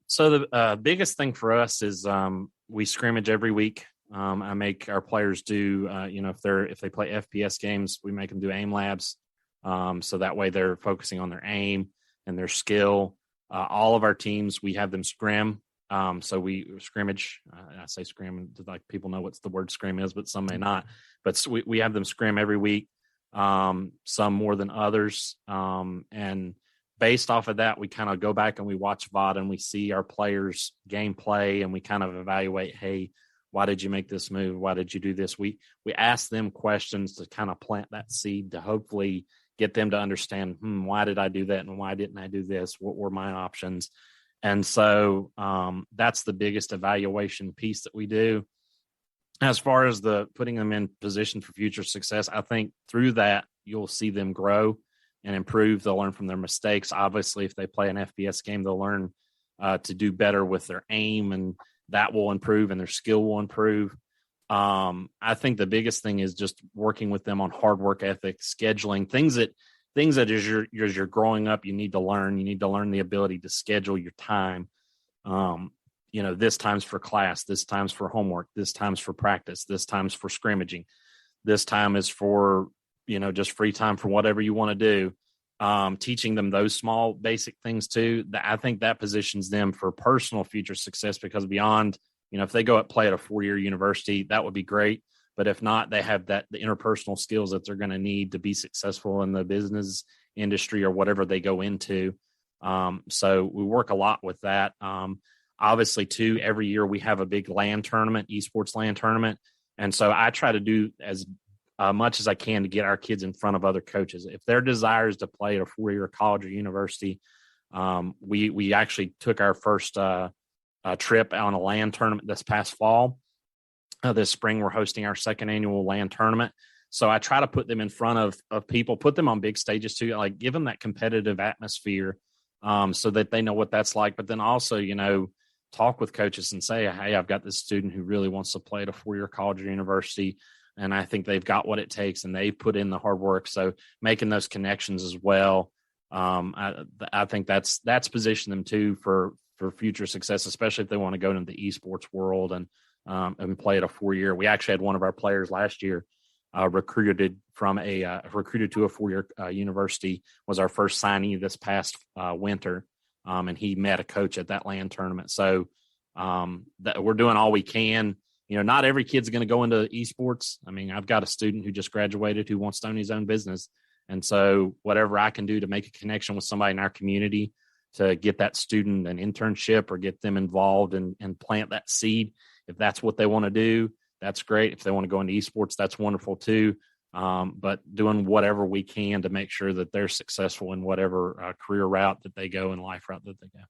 So the biggest thing for us is we scrimmage every week. I make our players do, if they play FPS games, we make them do aim labs. So that way they're focusing on their aim and their skill. All of our teams, we have them scrim. So we scrimmage. I say scrim, like people know what the word scrim is, but some may not. But we have them scrim every week. Some more than others. And based off of that, we kind of go back and we watch VOD and we see our players' gameplay and we kind of evaluate, hey, why did you make this move? Why did you do this? We ask them questions to kind of plant that seed to hopefully get them to understand, why did I do that? And why didn't I do this? What were my options? And so that's the biggest evaluation piece that we do. As far as the putting them in position for future success, I think through that, you'll see them grow and improve. They'll learn from their mistakes. Obviously, if they play an FPS game, they'll learn to do better with their aim, and that will improve and their skill will improve. I think the biggest thing is just working with them on hard work ethic, scheduling, things that as you're growing up, you need to learn. You need to learn the ability to schedule your time. This time's for class, this time's for homework, this time's for practice, this time's for scrimmaging, this time is for, just free time for whatever you want to do. Teaching them those small basic things too, I think that positions them for personal future success, because beyond, if they go play at a 4-year university, that would be great. But if not, they have the interpersonal skills that they're going to need to be successful in the business industry or whatever they go into. So we work a lot with that. Obviously, too, every year we have a big LAN tournament, esports LAN tournament. And so I try to do as much as I can to get our kids in front of other coaches. If their desire is to play at a 4-year college or university, we actually took our first trip on a LAN tournament this past fall. This spring, we're hosting our second annual LAN tournament. So I try to put them in front of people, put them on big stages too, like give them that competitive atmosphere so that they know what that's like. But then also, talk with coaches and say, hey, I've got this student who really wants to play at a 4-year college or university, and I think they've got what it takes and they've put in the hard work. So making those connections as well. I think that's positioned them too for future success, especially if they want to go into the esports world and play at a 4-year. We actually had one of our players last year recruited to a 4-year university, was our first signee this past winter. And he met a coach at that LAN tournament. So that we're doing all we can. Not every kid's going to go into esports. I mean, I've got a student who just graduated who wants to own his own business. And so whatever I can do to make a connection with somebody in our community to get that student an internship or get them involved and plant that seed, if that's what they want to do, that's great. If they want to go into esports, that's wonderful too. But doing whatever we can to make sure that they're successful in whatever career route that they go and life route that they go.